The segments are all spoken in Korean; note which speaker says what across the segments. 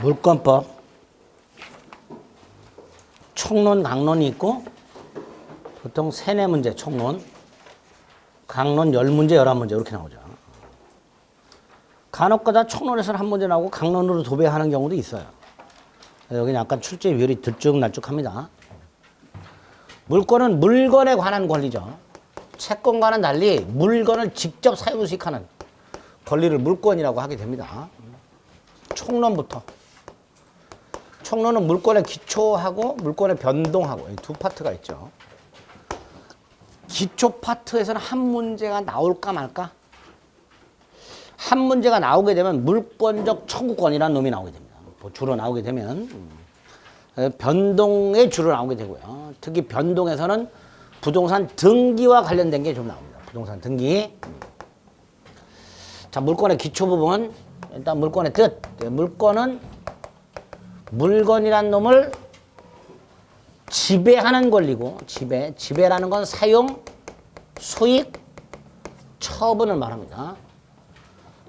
Speaker 1: 물권법 총론, 강론이 있고 보통 세네 문제 총론, 강론 10문제, 11문제 이렇게 나오죠. 간혹가다 총론에서는 한 문제 나오고 강론으로 도배하는 경우도 있어요. 여기는 약간 출제 비율이 들쭉날쭉합니다. 물권은 물건에 관한 권리죠. 채권과는 달리 물건을 직접 사용수익하는 권리를 물권이라고 하게 됩니다. 총론부터. 총론은 물권의 기초하고 물권의 변동하고 두 파트가 있죠. 기초 파트에서는 한 문제가 나올까 말까? 한 문제가 나오게 되면 물권적 청구권이라는 놈이 나오게 됩니다. 주로 나오게 되면 변동의 주로 나오게 되고요. 특히 변동에서는 부동산 등기와 관련된 게 좀 나옵니다. 부동산 등기. 자, 물권의 기초 부분. 일단 물권의 뜻. 물권은 물건이란 놈을 지배하는 권리고, 지배라는 건 사용, 수익, 처분을 말합니다.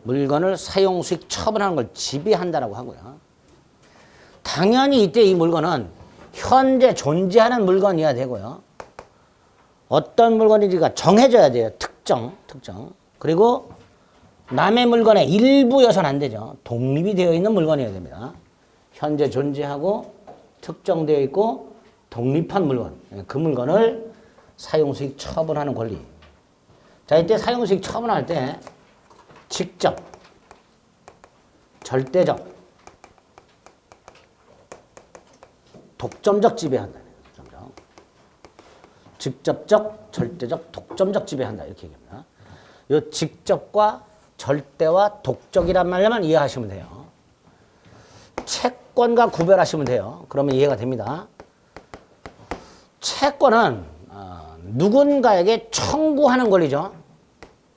Speaker 1: 물건을 사용, 수익, 처분하는 걸 지배한다라고 하고요. 당연히 이때 이 물건은 현재 존재하는 물건이어야 되고요. 어떤 물건인지가 정해져야 돼요. 특정. 그리고 남의 물건의 일부여서는 안 되죠. 독립이 되어 있는 물건이어야 됩니다. 현재 존재하고 특정되어 있고 독립한 물건. 그 물건을 사용수익 처분하는 권리. 자, 이때 사용수익 처분할 때 직접, 절대적, 독점적 지배한다. 직접적, 절대적, 독점적 지배한다. 이렇게 얘기합니다. 이 직접과 절대와 독적이란 말만 이해하시면 돼요. 채권과 구별하시면 돼요. 그러면 이해가 됩니다. 채권은 누군가에게 청구하는 권리죠.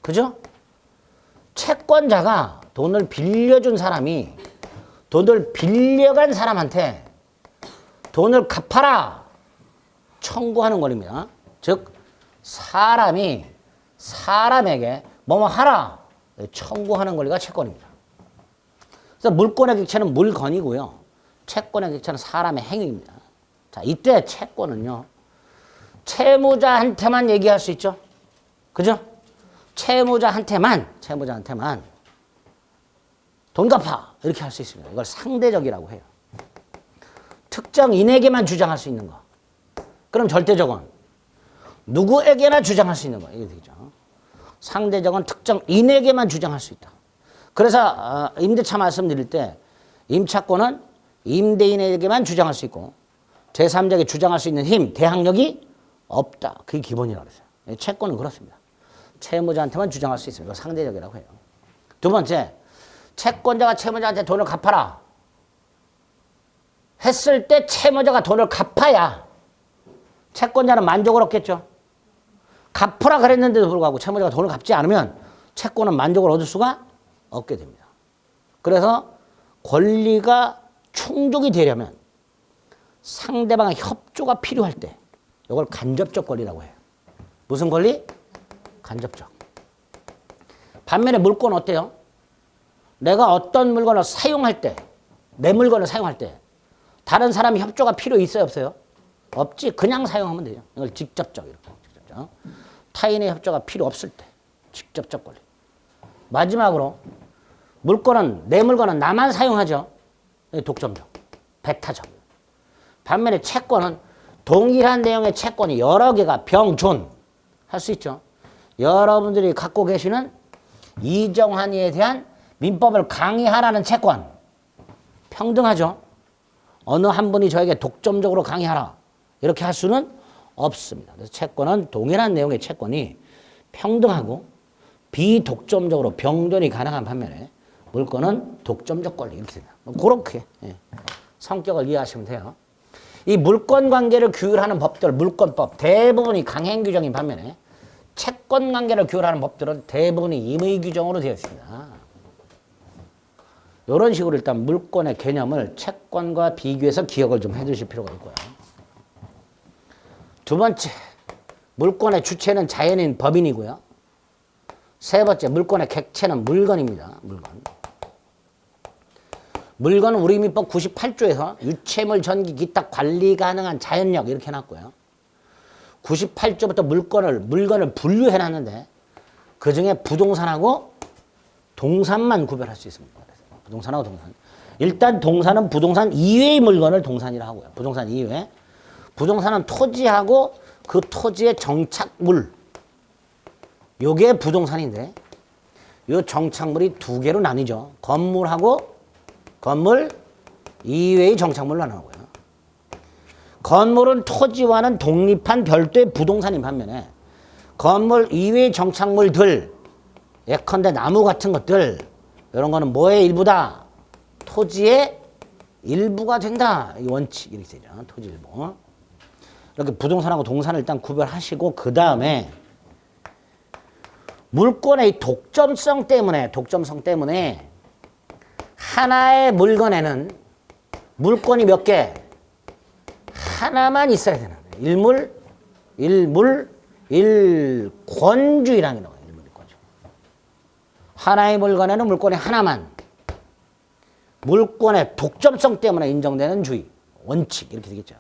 Speaker 1: 그죠? 채권자가 돈을 빌려준 사람이 돈을 빌려간 사람한테 돈을 갚아라 청구하는 권리입니다. 즉 사람이 사람에게 뭐뭐 하라 청구하는 권리가 채권입니다. 그래서 물권의 객체는 물건이고요. 채권의 객체는 사람의 행위입니다. 자, 이때 채권은요. 채무자한테만 얘기할 수 있죠. 그죠? 채무자한테만 돈 갚아 이렇게 할 수 있습니다. 이걸 상대적이라고 해요. 특정인에게만 주장할 수 있는 거. 그럼 절대적은 누구에게나 주장할 수 있는 거. 이게 되죠. 상대적은 특정인에게만 주장할 수 있다. 그래서 임대차 말씀드릴 때 임차권은 임대인에게만 주장할 수 있고 제3자에게 주장할 수 있는 힘, 대항력이 없다. 그게 기본이라고 그랬어요. 채권은 그렇습니다. 채무자한테만 주장할 수 있습니다. 상대적이라고 해요. 두 번째, 채권자가 채무자한테 돈을 갚아라 했을 때 채무자가 돈을 갚아야 채권자는 만족을 얻겠죠. 갚으라 그랬는데도 불구하고 채무자가 돈을 갚지 않으면 채권은 만족을 얻을 수가 없게 됩니다. 그래서 권리가 충족이 되려면 상대방의 협조가 필요할 때 이걸 간접적 권리라고 해요. 무슨 권리? 간접적. 반면에 물권은 어때요? 내가 어떤 물건을 사용할 때, 내 물건을 사용할 때 다른 사람의 협조가 필요 있어요, 없어요? 없지. 그냥 사용하면 되죠. 이걸 직접적 이렇게. 직접적. 타인의 협조가 필요 없을 때 직접적 권리. 마지막으로 물건은 내 물건은 나만 사용하죠. 독점적, 배타적. 반면에 채권은 동일한 내용의 채권이 여러 개가 병존 할 수 있죠. 여러분들이 갖고 계시는 이정환이에 대한 민법을 강의하라는 채권 평등하죠. 어느 한 분이 저에게 독점적으로 강의하라 이렇게 할 수는 없습니다. 그래서 채권은 동일한 내용의 채권이 평등하고 비독점적으로 병존이 가능한 반면에 물권은 독점적 권리 이렇게 됩니다. 그렇게 성격을 이해하시면 돼요. 이 물권 관계를 규율하는 법들, 물권법 대부분이 강행 규정인 반면에 채권 관계를 규율하는 법들은 대부분이 임의 규정으로 되어 있습니다. 이런 식으로 일단 물권의 개념을 채권과 비교해서 기억을 좀 해두실 필요가 있고요. 두 번째, 물권의 주체는 자연인 법인이고요. 세 번째, 물권의 객체는 물건입니다. 물건. 물건은 우리민법 98조에서 유체물 전기 기타 관리 가능한 자연력 이렇게 해놨고요. 98조부터 물건을 분류해놨는데 그 중에 부동산하고 동산만 구별할 수 있습니다. 부동산하고 동산. 일단 동산은 부동산 이외의 물건을 동산이라 하고요. 부동산 이외. 부동산은 토지하고 그 토지의 정착물. 요게 부동산인데 요 정착물이 두 개로 나뉘죠. 건물하고 건물 이외의 정착물로 나누고요. 건물은 토지와는 독립한 별도의 부동산인 반면에 건물 이외의 정착물들 예컨대 나무 같은 것들 이런 거는 뭐의 일부다? 토지의 일부가 된다. 이 원칙 이렇게 되죠. 토지 일부. 이렇게 부동산하고 동산을 일단 구별하시고 그 다음에 물권의 독점성 때문에 하나의 물건에는 물권이 몇 개? 하나만 있어야 되는 거예요. 일권주의라는 거예요. 일권주. 하나의 물건에는 물권이 하나만. 물권의 독점성 때문에 인정되는 주의, 원칙 이렇게 되겠죠.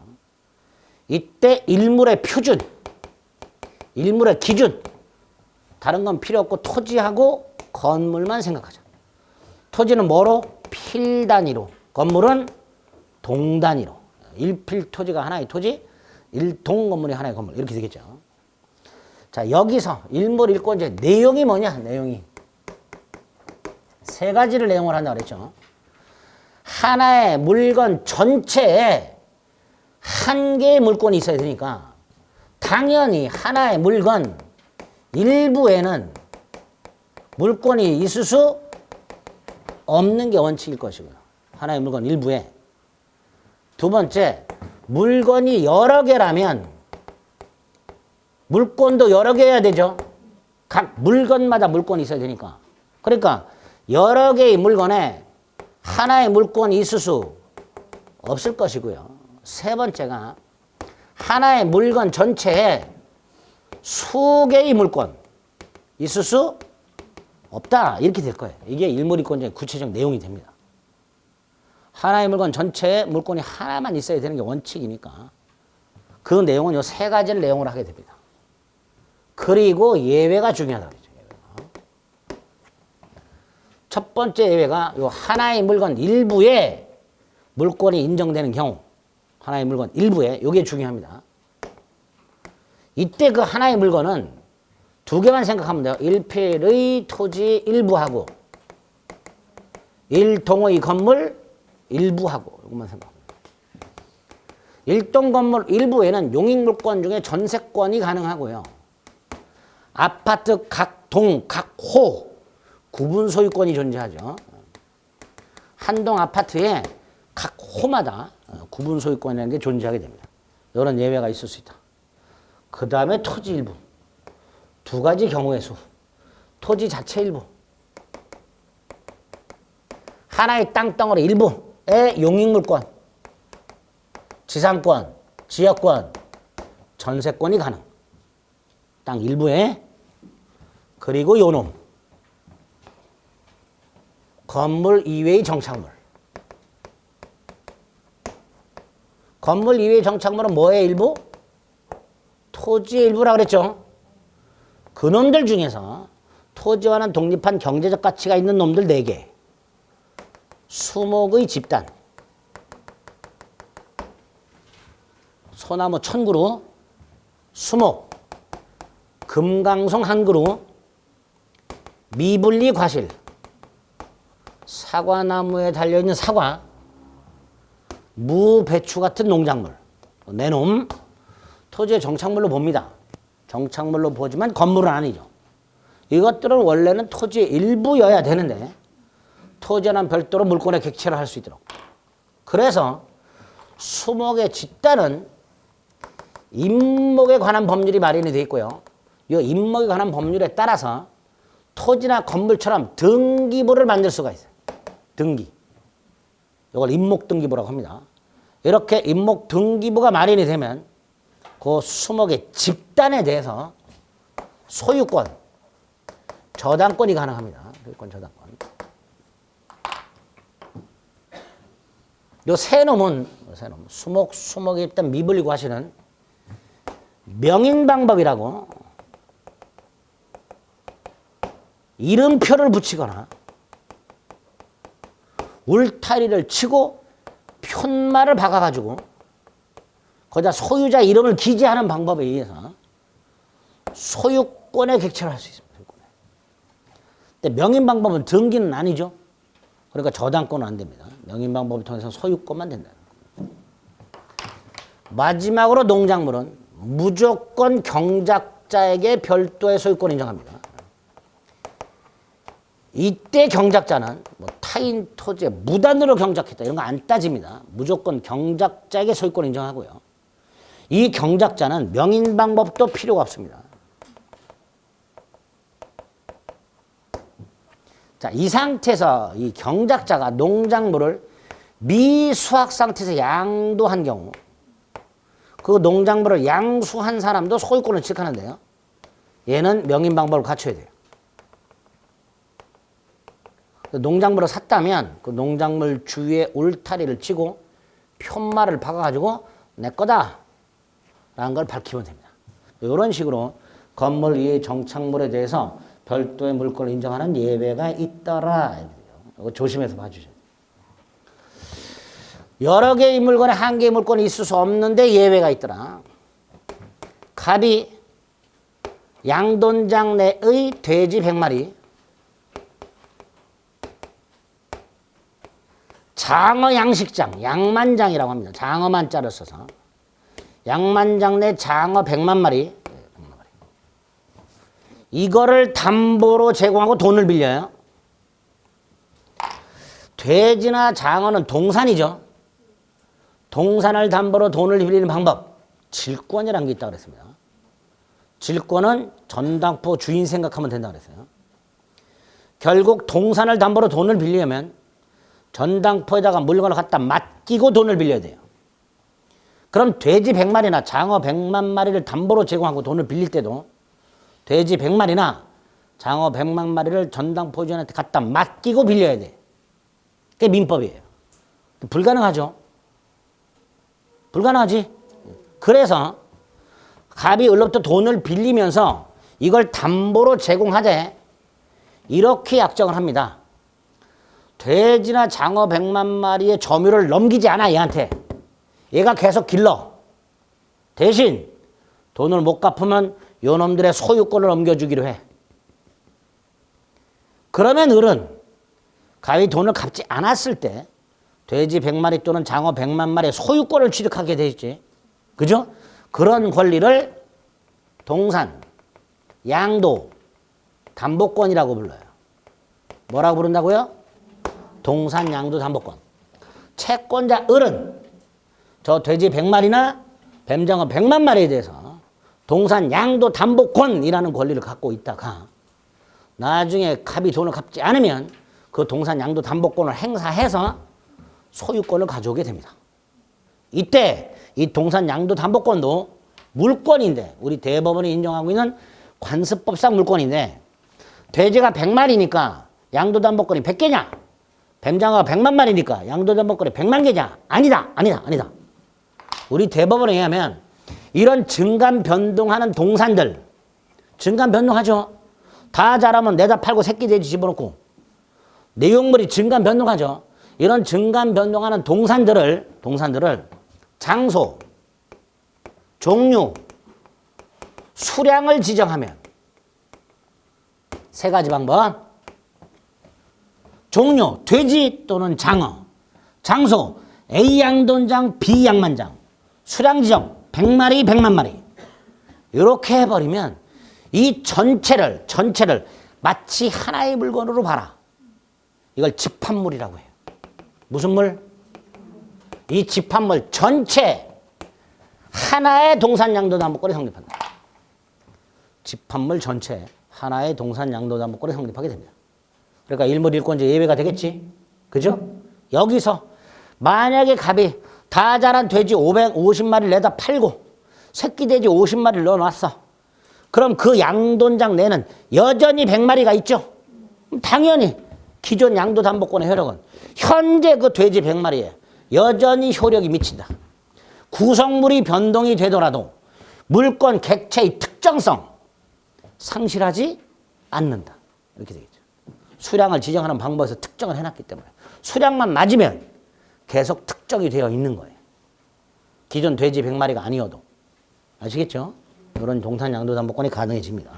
Speaker 1: 이때 일물의 표준, 일물의 기준 다른 건 필요 없고 토지하고 건물만 생각하자. 토지는 뭐로? 필 단위로. 건물은 동 단위로. 일필 토지가 하나의 토지, 일동 건물이 하나의 건물. 이렇게 되겠죠. 자, 여기서 일물 일권제 내용이 뭐냐? 내용이. 세 가지를 내용을 한다고 그랬죠. 하나의 물건 전체에 한 개의 물건이 있어야 되니까 당연히 하나의 물건 일부에는 물건이 있을 수 없는 게 원칙일 것이고요. 하나의 물건 일부에. 두 번째, 물건이 여러 개라면 물건도 여러 개여야 되죠. 각 물건마다 물건이 있어야 되니까. 그러니까 여러 개의 물건에 하나의 물건이 있을 수 없을 것이고요. 세 번째가 하나의 물건 전체에 수개의 물건 있을 수 없다. 이렇게 될 거예요. 이게 일물이권자의 구체적 내용이 됩니다. 하나의 물건 전체에 물건이 하나만 있어야 되는 게 원칙이니까 그 내용은 이 세 가지를 내용으로 하게 됩니다. 그리고 예외가 중요하다고 그랬죠. 첫 번째 예외가 요 하나의 물건 일부에 물건이 인정되는 경우, 하나의 물건 일부에 이게 중요합니다. 이때 그 하나의 물건은 두 개만 생각하면 돼요. 일필의 토지 일부하고 일동의 건물 일부하고 이것만 생각합니다. 일동 건물 일부에는 용익물권 중에 전세권이 가능하고요. 아파트 각 동, 각 호 구분 소유권이 존재하죠. 한 동 아파트에 각 호마다 구분 소유권이라는 게 존재하게 됩니다. 이런 예외가 있을 수 있다. 그 다음에 토지 일부. 두 가지 경우의 수. 토지 자체 일부. 하나의 땅덩어리 일부의 용익물권, 지상권, 지역권, 전세권이 가능. 땅 일부에. 그리고 요놈. 건물 이외의 정착물. 건물 이외의 정착물은 뭐의 일부? 토지의 일부라고 그랬죠. 그 놈들 중에서 토지와는 독립한 경제적 가치가 있는 놈들 4개. 수목의 집단. 소나무 1000그루, 수목, 금강송 1그루, 미분리 과실, 사과나무에 달려있는 사과, 무, 배추 같은 농작물, 내놈, 토지의 정착물로 봅니다. 정착물로 보지만 건물은 아니죠. 이것들은 원래는 토지의 일부여야 되는데 토지와는 별도로 물권의 객체를 할 수 있도록. 그래서 수목의 집단은 임목에 관한 법률이 마련이 되어 있고요. 이 임목에 관한 법률에 따라서 토지나 건물처럼 등기부를 만들 수가 있어요. 등기. 이걸 임목등기부라고 합니다. 이렇게 임목등기부가 마련이 되면 그 수목의 집단에 대해서 소유권, 저당권이 가능합니다. 소유권, 저당권. 요 세 놈은 수목이 일단 미불리고 하시는 명인방법이라고 이름표를 붙이거나 울타리를 치고 편말을 박아가지고 거기다 소유자 이름을 기재하는 방법에 의해서 소유권의 객체를 할 수 있습니다. 근데 명인방법은 등기는 아니죠. 그러니까 저당권은 안 됩니다. 명인방법을 통해서 소유권만 된다는 거예요. 마지막으로 농작물은 무조건 경작자에게 별도의 소유권을 인정합니다. 이때 경작자는 뭐 타인 토지에 무단으로 경작했다 이런 거 안 따집니다. 무조건 경작자에게 소유권을 인정하고요. 이 경작자는 명인방법도 필요가 없습니다. 자, 이 상태에서 이 경작자가 농작물을 미수확 상태에서 양도한 경우 그 농작물을 양수한 사람도 소유권을 취득하는데요. 얘는 명인방법을 갖춰야 돼요. 농작물을 샀다면 그 농작물 주위에 울타리를 치고 편말을 박아가지고 내 거다 라는 걸 밝히면 됩니다. 이런 식으로 건물 위의 정착물에 대해서 별도의 물권을 인정하는 예외가 있더라. 이거 조심해서 봐주셔야 돼요. 여러 개의 물건에 한 개의 물건이 있을 수 없는데 예외가 있더라. 갑이 양돈장 내의 돼지 100마리, 장어 양식장, 양만장이라고 합니다. 장어만 자를 써서. 양만장 내 장어 100만 마리. 이거를 담보로 제공하고 돈을 빌려요. 돼지나 장어는 동산이죠. 동산을 담보로 돈을 빌리는 방법. 질권이라는 게 있다고 그랬습니다. 질권은 전당포 주인 생각하면 된다고 그랬어요. 결국 동산을 담보로 돈을 빌리려면 전당포에다가 물건을 갖다 맡기고 돈을 빌려야 돼요. 그럼 돼지 100마리나 장어 100만 마리를 담보로 제공하고 돈을 빌릴 때도 돼지 100마리나 장어 100만 마리를 전당포 주인한테 갖다 맡기고 빌려야 돼. 그게 민법이에요. 불가능하죠. 불가능하지. 그래서 갑이 을로부터 돈을 빌리면서 이걸 담보로 제공하되 이렇게 약정을 합니다. 돼지나 장어 100만 마리의 점유를 넘기지 않아 얘한테. 얘가 계속 길러. 대신 돈을 못 갚으면 요놈들의 소유권을 넘겨주기로 해. 그러면 을은 갑이 돈을 갚지 않았을 때 돼지 100마리 또는 장어 100만 마리의 소유권을 취득하게 되지. 그죠? 그런 권리를 동산, 양도, 담보권이라고 불러요. 뭐라고 부른다고요? 동산, 양도, 담보권. 채권자 을은 저 돼지 100마리나 뱀장어 100만 마리에 대해서 동산, 양도, 담보권이라는 권리를 갖고 있다가 나중에 갑이 돈을 갚지 않으면 그 동산, 양도, 담보권을 행사해서 소유권을 가져오게 됩니다. 이때 이 동산, 양도, 담보권도 물권인데 우리 대법원이 인정하고 있는 관습법상 물권인데 돼지가 100마리니까 양도, 담보권이 100개냐? 뱀장어가 100만 마리니까 양도, 담보권이 100만 개냐? 아니다. 우리 대법원에 의하면 이런 증감 변동하는 동산들, 증감 변동하죠. 다 자라면 내다 팔고 새끼 돼지 집어넣고 내용물이 증감 변동하죠. 이런 증감 변동하는 동산들을 장소, 종류, 수량을 지정하면 세 가지 방법. 종류, 돼지 또는 장어. 장소, A 양돈장, B 양만장. 수량 지정, 100마리, 100만 마리. 이렇게 해버리면 이 전체를 마치 하나의 물건으로 봐라. 이걸 집합물이라고 해요. 무슨 물? 이 집합물 전체 하나의 동산양도담보권이 성립한다. 집합물 전체 하나의 동산양도담보권이 성립하게 됩니다. 그러니까 일물일권제 예외가 되겠지. 그죠? 여기서 만약에 갑이 다 자란 돼지 550마리를 내다 팔고 새끼 돼지 50마리를 넣어놨어. 그럼 그 양돈장 내는 여전히 100마리가 있죠. 당연히 기존 양도담보권의 효력은 현재 그 돼지 100마리에 여전히 효력이 미친다. 구성물이 변동이 되더라도 물건 객체의 특정성 상실하지 않는다. 이렇게 되겠죠. 수량을 지정하는 방법에서 특정을 해놨기 때문에 수량만 맞으면 계속 특정이 되어 있는 거예요. 기존 돼지 100마리가 아니어도. 아시겠죠? 이런 동탄 양도담보권이 가능해집니다.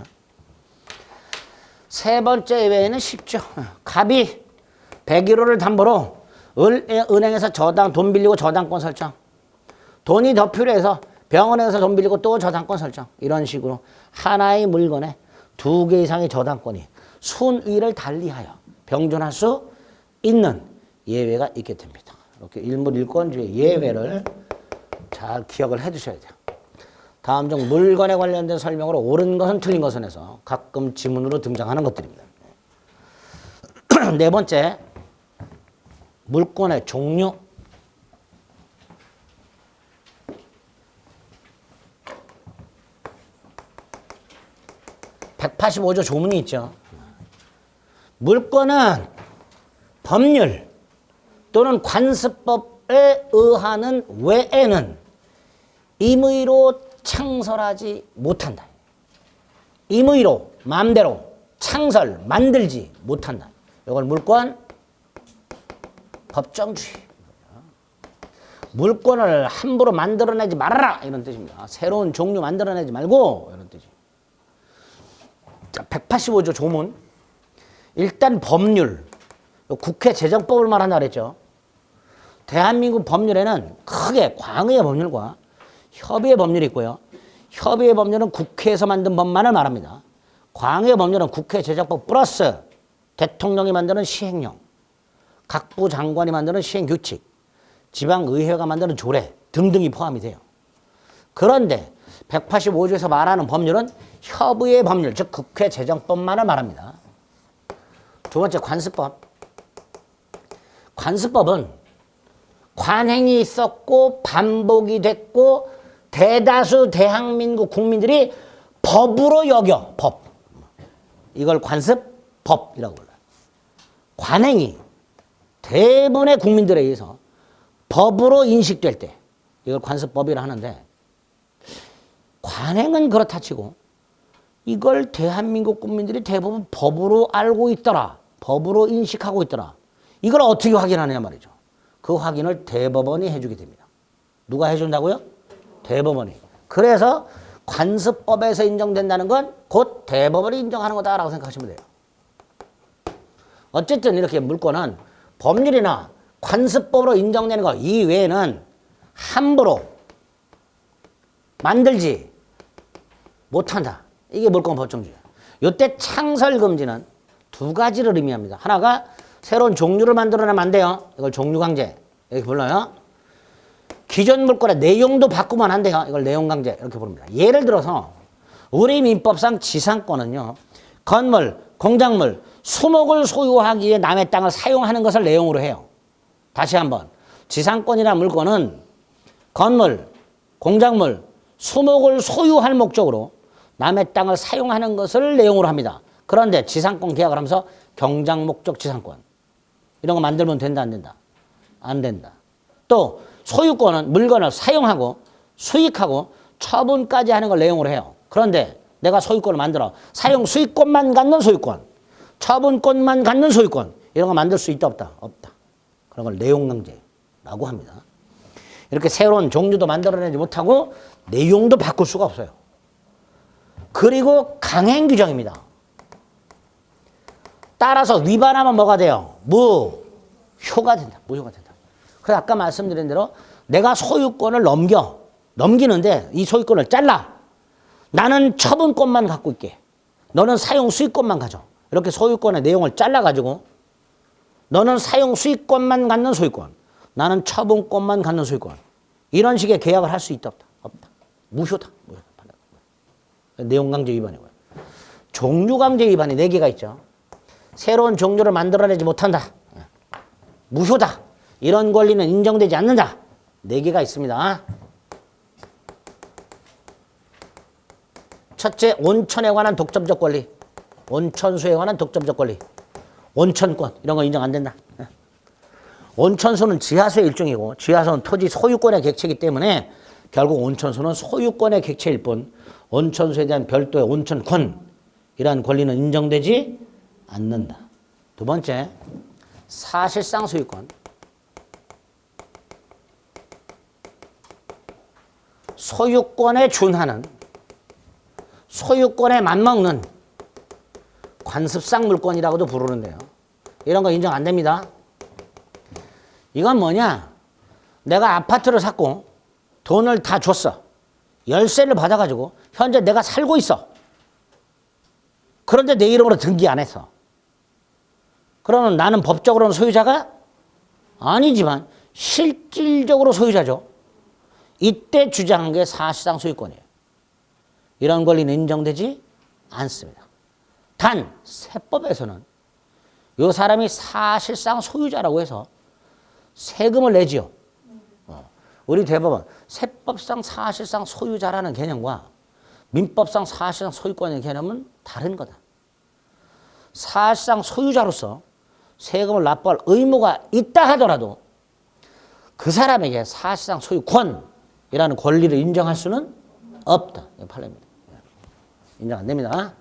Speaker 1: 세 번째 예외는 쉽죠. 갑이 101호를 담보로 은행에서 저당 돈 빌리고 저당권 설정. 돈이 더 필요해서 병원에서 돈 빌리고 또 저당권 설정. 이런 식으로 하나의 물건에 2개 이상의 저당권이 순위를 달리하여 병존할 수 있는 예외가 있게 됩니다. 이렇게 일물일권주의 예외를 잘 기억을 해 두셔야 돼요. 다음 중 물건에 관련된 설명으로 옳은 것은 틀린 것은 해서 가끔 지문으로 등장하는 것들입니다. 네 번째, 물건의 종류. (185조) 조문이 있죠. 물건은 법률 또는 관습법에 의하는 외에는 임의로 창설하지 못한다. 임의로 마음대로 창설, 만들지 못한다. 이걸 물권 법정주의. 물건을 함부로 만들어내지 말아라 이런 뜻입니다. 새로운 종류 만들어내지 말고 이런 뜻이에요. 185조 조문. 일단 법률. 국회 재정법을 말한다 그랬죠. 대한민국 법률에는 크게 광의의 법률과 협의의 법률이 있고요. 협의의 법률은 국회에서 만든 법만을 말합니다. 광의의 법률은 국회 재정법 플러스 대통령이 만드는 시행령, 각부 장관이 만드는 시행규칙, 지방의회가 만드는 조례 등등이 포함이 돼요. 그런데 185조에서 말하는 법률은 협의의 법률, 즉 국회 재정법만을 말합니다. 두 번째, 관습법. 관습법은 관행이 있었고 반복이 됐고 대다수 대한민국 국민들이 법으로 여겨. 법. 이걸 관습법이라고 불러요. 관행이 대부분의 국민들에 의해서 법으로 인식될 때 이걸 관습법이라 하는데, 관행은 그렇다 치고 이걸 대한민국 국민들이 대부분 법으로 알고 있더라, 법으로 인식하고 있더라, 이걸 어떻게 확인하느냐 말이죠. 그 확인을 대법원이 해주게 됩니다. 누가 해준다고요? 대법원이. 그래서 관습법에서 인정된다는 건 곧 대법원이 인정하는 거다라고 생각하시면 돼요. 어쨌든 이렇게 물건은 법률이나 관습법으로 인정되는 거 이외에는 함부로 만들지 못한다. 이게 물건 법정주의예요. 이때 창설금지는 두 가지를 의미합니다. 하나가 새로운 종류를 만들어내면 안 돼요. 이걸 종류강제 이렇게 불러요. 기존 물건의 내용도 바꾸면 안 돼요. 이걸 내용강제 이렇게 부릅니다. 예를 들어서 우리 민법상 지상권은요, 건물, 공작물, 수목을 소유하기 위해 남의 땅을 사용하는 것을 내용으로 해요. 다시 한번, 지상권이나 물건은 건물, 공작물, 수목을 소유할 목적으로 남의 땅을 사용하는 것을 내용으로 합니다. 그런데 지상권 계약을 하면서 경작 목적 지상권 이런 거 만들면 된다 안 된다? 안 된다. 또 소유권은 물건을 사용하고 수익하고 처분까지 하는 걸 내용으로 해요. 그런데 내가 소유권을 만들어 사용 수익권만 갖는 소유권, 처분권만 갖는 소유권 이런 거 만들 수 있다 없다? 없다. 그런 걸 내용강제라고 합니다. 이렇게 새로운 종류도 만들어내지 못하고 내용도 바꿀 수가 없어요. 그리고 강행 규정입니다. 따라서 위반하면 뭐가 돼요? 무효가 된다. 무효가 된다. 그래서 아까 말씀드린 대로 내가 소유권을 넘기는데 이 소유권을 잘라. 나는 처분권만 갖고 있게. 너는 사용 수익권만 가져. 이렇게 소유권의 내용을 잘라가지고 너는 사용 수익권만 갖는 소유권, 나는 처분권만 갖는 소유권. 이런 식의 계약을 할 수 있다 없다? 없다. 무효다. 내용강제 위반이고요. 종류강제 위반이 4개가 있죠. 새로운 종류를 만들어내지 못한다. 무효다. 이런 권리는 인정되지 않는다. 4개가 있습니다. 첫째, 온천에 관한 독점적 권리. 온천수에 관한 독점적 권리. 온천권 이런 거 인정 안 된다. 온천수는 지하수의 일종이고 지하수는 토지 소유권의 객체이기 때문에 결국 온천수는 소유권의 객체일 뿐 온천수에 대한 별도의 온천권이라는 권리는 인정되지 않는다. 두 번째, 사실상 소유권. 소유권에 준하는, 소유권에 맞먹는 관습상 물권이라고도 부르는데요. 이런 거 인정 안 됩니다. 이건 뭐냐? 내가 아파트를 샀고 돈을 다 줬어. 열쇠를 받아가지고 현재 내가 살고 있어. 그런데 내 이름으로 등기 안 했어. 그러면 나는 법적으로는 소유자가 아니지만 실질적으로 소유자죠. 이때 주장한 게 사실상 소유권이에요. 이런 권리는 인정되지 않습니다. 단 세법에서는 이 사람이 사실상 소유자라고 해서 세금을 내지요. 우리 대법원 세법상 사실상 소유자라는 개념과 민법상 사실상 소유권의 개념은 다른 거다. 사실상 소유자로서 세금을 납부할 의무가 있다 하더라도 그 사람에게 사실상 소유권이라는 권리를 인정할 수는 없다. 판례입니다. 인정 안 됩니다.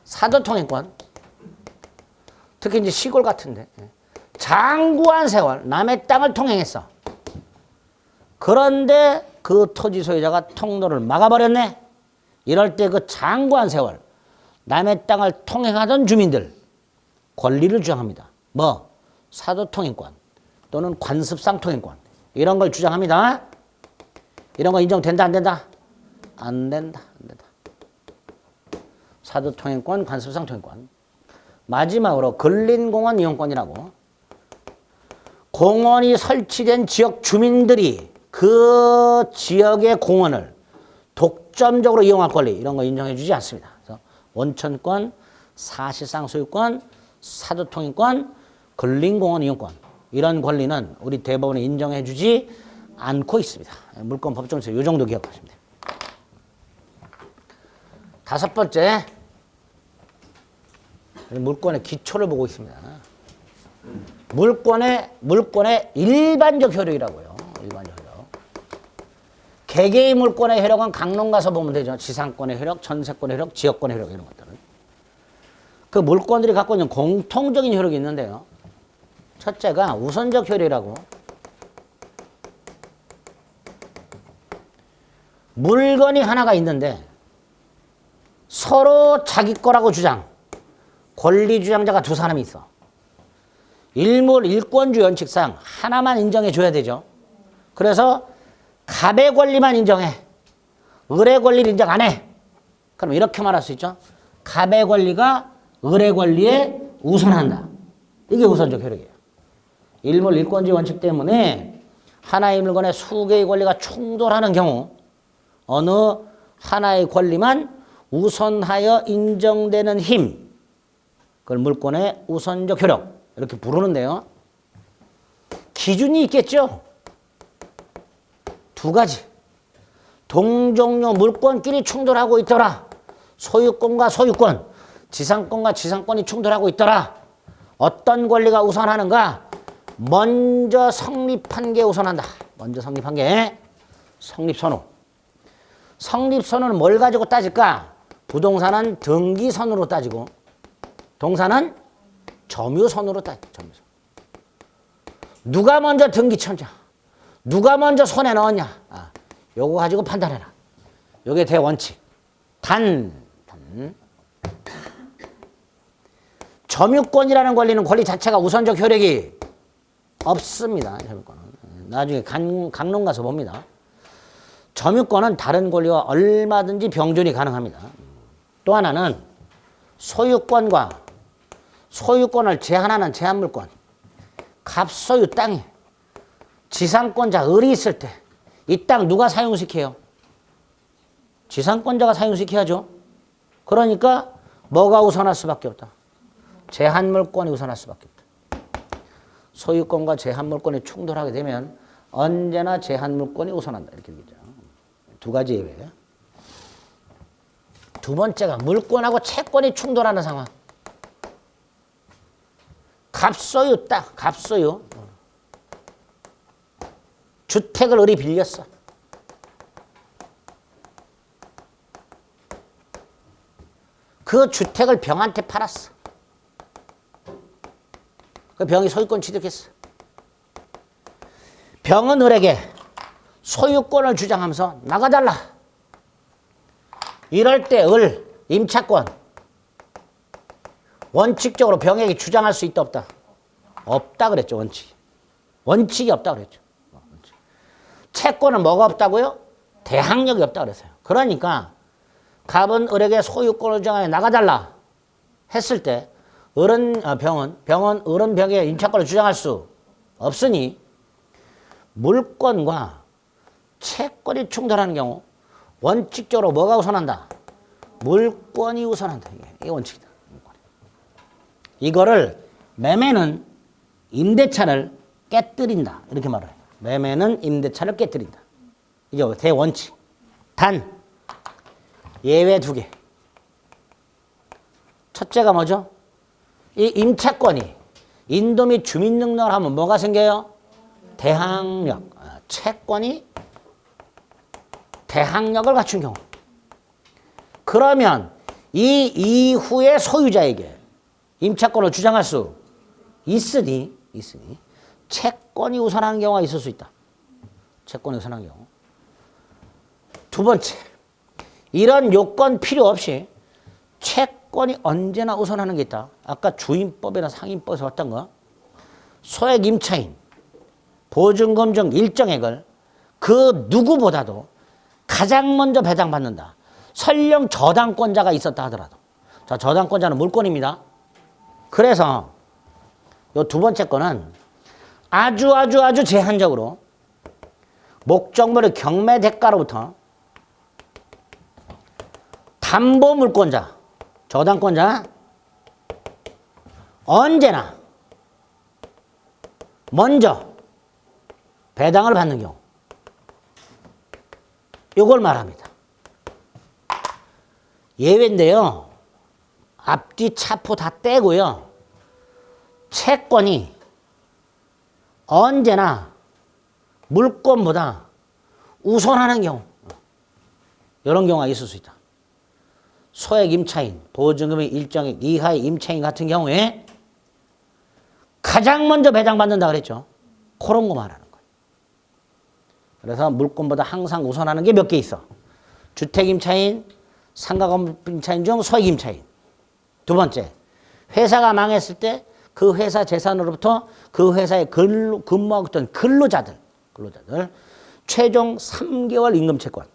Speaker 1: 사도통행권, 특히 이제 시골 같은데 장구한 세월 남의 땅을 통행했어. 그런데 그 토지 소유자가 통로를 막아버렸네. 이럴 때 그 장구한 세월 남의 땅을 통행하던 주민들 권리를 주장합니다. 뭐? 사도통행권 또는 관습상 통행권 이런 걸 주장합니다. 이런 거 인정된다 안 된다? 안 된다. 안 된다. 사도통행권, 관습상 통행권. 마지막으로 근린공원 이용권이라고 공원이 설치된 지역 주민들이 그 지역의 공원을 독점적으로 이용할 권리 이런 거 인정해 주지 않습니다. 그래서 온천권, 사실상 소유권, 사도통행권, 근린공원 이용권 이런 권리는 우리 대법원에 인정해 주지 않고 있습니다. 물권 법정에서 이 정도 기억하시면 돼요. 다섯 번째, 물권의 기초를 보고 있습니다. 물권의 일반적 효력이라고요. 일반적 효력. 개개의 물권의 효력은 강론 가서 보면 되죠. 지상권의 효력, 전세권의 효력, 지역권의 효력 이런 것들은. 그 물권들이 갖고 있는 공통적인 효력이 있는데요. 첫째가 우선적 효력이라고 물건이 하나가 있는데 서로 자기 거라고 주장, 권리 주장자가 두 사람이 있어. 일물 일권주 원칙상 하나만 인정해 줘야 되죠. 그래서 갑의 권리만 인정해. 을의 권리를 인정 안 해. 그럼 이렇게 말할 수 있죠. 갑의 권리가 을의 권리에 우선한다. 이게 우선적 효력이에요. 일물 일권주 원칙 때문에 하나의 물건에 수 개의 권리가 충돌하는 경우 어느 하나의 권리만 우선하여 인정되는 힘, 그걸 물권의 우선적 효력 이렇게 부르는데요. 기준이 있겠죠. 두 가지. 동종류 물권끼리 충돌하고 있더라. 소유권과 소유권, 지상권과 지상권이 충돌하고 있더라. 어떤 권리가 우선하는가? 먼저 성립한 게 우선한다. 먼저 성립한 게 성립선호. 성립선호는 뭘 가지고 따질까? 부동산은 등기선으로 따지고 동산은 점유선으로 따지고 점유선. 누가 먼저 등기쳤냐? 누가 먼저 손에 넣었냐? 요거 가지고 판단해라. 요게 대원칙. 점유권이라는 권리는 권리 자체가 우선적 효력이 없습니다. 점유권은. 나중에 강론 가서 봅니다. 점유권은 다른 권리와 얼마든지 병존이 가능합니다. 또 하나는 소유권과 소유권을 제한하는 제한물권. 갑소유 땅이 지상권자 을이 있을 때 이 땅 누가 사용시켜요? 지상권자가 사용시켜야죠. 그러니까 뭐가 우선할 수밖에 없다. 제한물권이 우선할 수밖에 없다. 소유권과 제한물권이 충돌하게 되면 언제나 제한물권이 우선한다. 이렇게 되죠. 두 가지 예외예요. 두 번째가 물권하고 채권이 충돌하는 상황. 갑소유 땅, 갑소유. 주택을 을이 빌렸어. 그 주택을 병한테 팔았어. 그 병이 소유권 취득했어. 병은 을에게 소유권을 주장하면서 나가달라. 이럴 때 을, 임차권. 원칙적으로 병에게 주장할 수 있다 없다? 없다 그랬죠. 원칙이. 원칙이 없다 그랬죠. 채권은 뭐가 없다고요? 대항력이 없다 그랬어요. 그러니까 갑은 을에게 소유권을 주장하여 나가달라 했을 때 병은 을은 병에게 임차권을 주장할 수 없으니 물권과 채권이 충돌하는 경우 원칙적으로 뭐가 우선한다? 물권이 우선한다. 이게 원칙이다. 이거를 매매는 임대차를 깨뜨린다. 이렇게 말해요. 매매는 임대차를 깨뜨린다. 이게 대원칙. 단 예외 2개. 첫째가 뭐죠? 이 임차권이 인도 및 주민 능력을 하면 뭐가 생겨요? 대항력. 채권이 대항력을 갖춘 경우. 그러면 이 이후의 소유자에게 임차권을 주장할 수 있으니 채권이 우선하는 경우가 있을 수 있다. 채권이 우선하는 경우. 두 번째, 이런 요건 필요 없이 채권이 언제나 우선하는 게 있다. 아까 주임법이나 상임법에서 봤던 거. 소액 임차인, 보증금 중 일정액을 그 누구보다도 가장 먼저 배당받는다. 설령 저당권자가 있었다 하더라도. 자, 저당권자는 물권입니다. 그래서 요 두 번째 거는 아주 제한적으로 목적물의 경매 대가로부터 담보 물권자, 저당권자 언제나 먼저 배당을 받는 경우. 이걸 말합니다. 예외인데요. 앞뒤 차포 다 떼고요. 채권이 언제나 물권보다 우선하는 경우. 이런 경우가 있을 수 있다. 소액 임차인, 보증금의 일정액 이하의 임차인 같은 경우에 가장 먼저 배당받는다 그랬죠. 그런 거 말하는 거예요. 그래서 물권보다 항상 우선하는 게 몇 개 있어. 주택 임차인, 상가건물 임차인 중 소액 임차인. 두 번째, 회사가 망했을 때 그 회사 재산으로부터 그 회사에 근무하고 있던 근로자들 최종 3개월 임금 채권,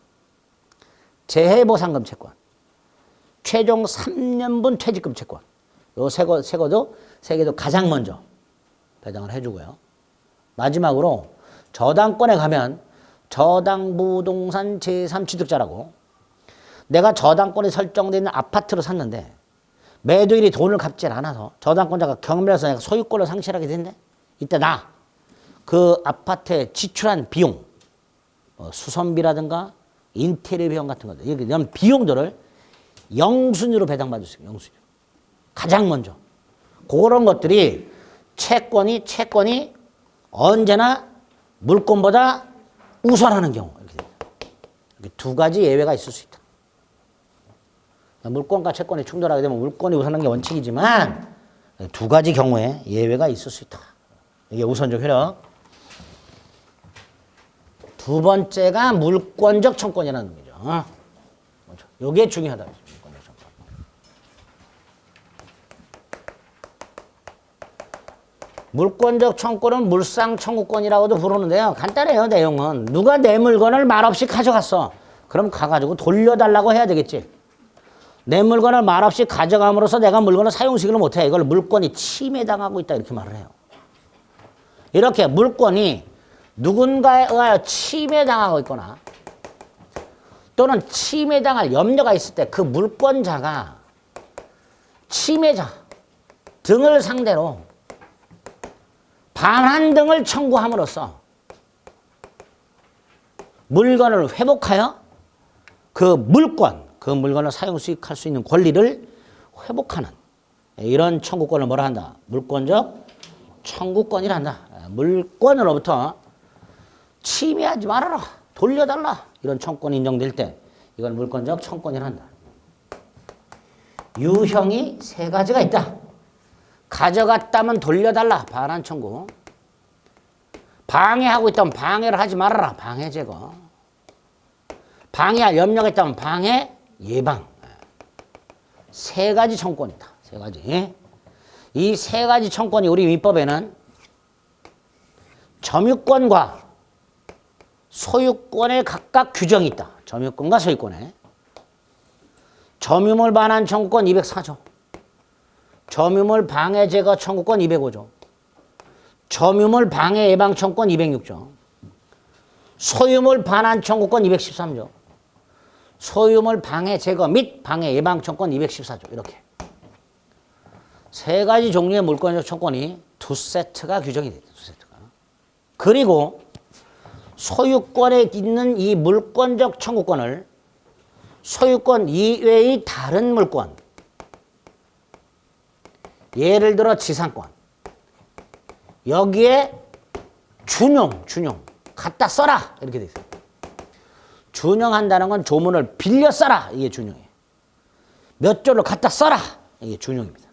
Speaker 1: 재해보상금 채권, 최종 3년분 퇴직금 채권. 요 세 개도 가장 먼저 배당을 해주고요. 마지막으로 저당권에 가면 저당부동산 제3취득자라고 내가 저당권이 설정되어 있는 아파트를 샀는데 매도인이 돈을 갚지 않아서 저당권자가 경매해서 내가 소유권을 상실하게 됐는데 이때 나 그 아파트에 지출한 비용, 수선비라든가 인테리어 비용 같은 것들 이런 비용들을 영순위로 배당받을 수 있어요. 영순위로. 가장 먼저. 그런 것들이 채권이 언제나 물권보다 우선하는 경우. 이렇게 됩니다. 이렇게 두 가지 예외가 있을 수 있다. 물권과 채권이 충돌하게 되면 물권이 우선하는 게 원칙이지만 두 가지 경우에 예외가 있을 수 있다. 이게 우선적 효력. 두 번째가 물권적 청권이라는 의미죠. 이게 중요하다. 물권적 청권. 물권적 청권은 물상 청구권이라고도 부르는데요. 간단해요. 내용은. 누가 내 물건을 말없이 가져갔어. 그럼 가가지고 돌려달라고 해야 되겠지. 내 물건을 말없이 가져감으로써 내가 물건을 사용시키를 못해. 이걸 물권이 침해당하고 있다 이렇게 말을 해요. 이렇게 물권이 누군가에 의하여 침해당하고 있거나 또는 침해당할 염려가 있을 때 그 물권자가 침해자 등을 상대로 반환 등을 청구함으로써 물건을 회복하여 그 물건을 사용 수익할 수 있는 권리를 회복하는 이런 청구권을 뭐라 한다? 물권적 청구권이라 한다. 물권으로부터 침해하지 말아라. 돌려달라. 이런 청구권이 인정될 때 이건 물권적 청구권이란다. 유형이 세 가지가 있다. 가져갔다면 돌려달라. 반환 청구. 방해하고 있다면 방해를 하지 말아라. 방해 제거. 방해할 염려가 있다면 방해 예방. 세 가지 청구권이다. 세 가지. 이 세 가지 청구권이 우리 민법에는 점유권과 소유권에 각각 규정이 있다. 점유권과 소유권에. 점유물 반환 청구권 204조. 점유물 방해 제거 청구권 205조. 점유물 방해 예방 청구권 206조. 소유물 반환 청구권 213조. 소유물 방해 제거 및 방해 예방 청구권 214조. 이렇게. 세 가지 종류의 물권적 청구권이 두 세트가 규정이 되어 있다. 두 세트가. 그리고 소유권에 있는 이 물권적 청구권을 소유권 이외의 다른 물권, 예를 들어 지상권, 여기에 준용, 갖다 써라 이렇게 돼 있어요. 준용한다는 건 조문을 빌려 써라, 이게 준용이에요. 몇 조를 갖다 써라, 이게 준용입니다.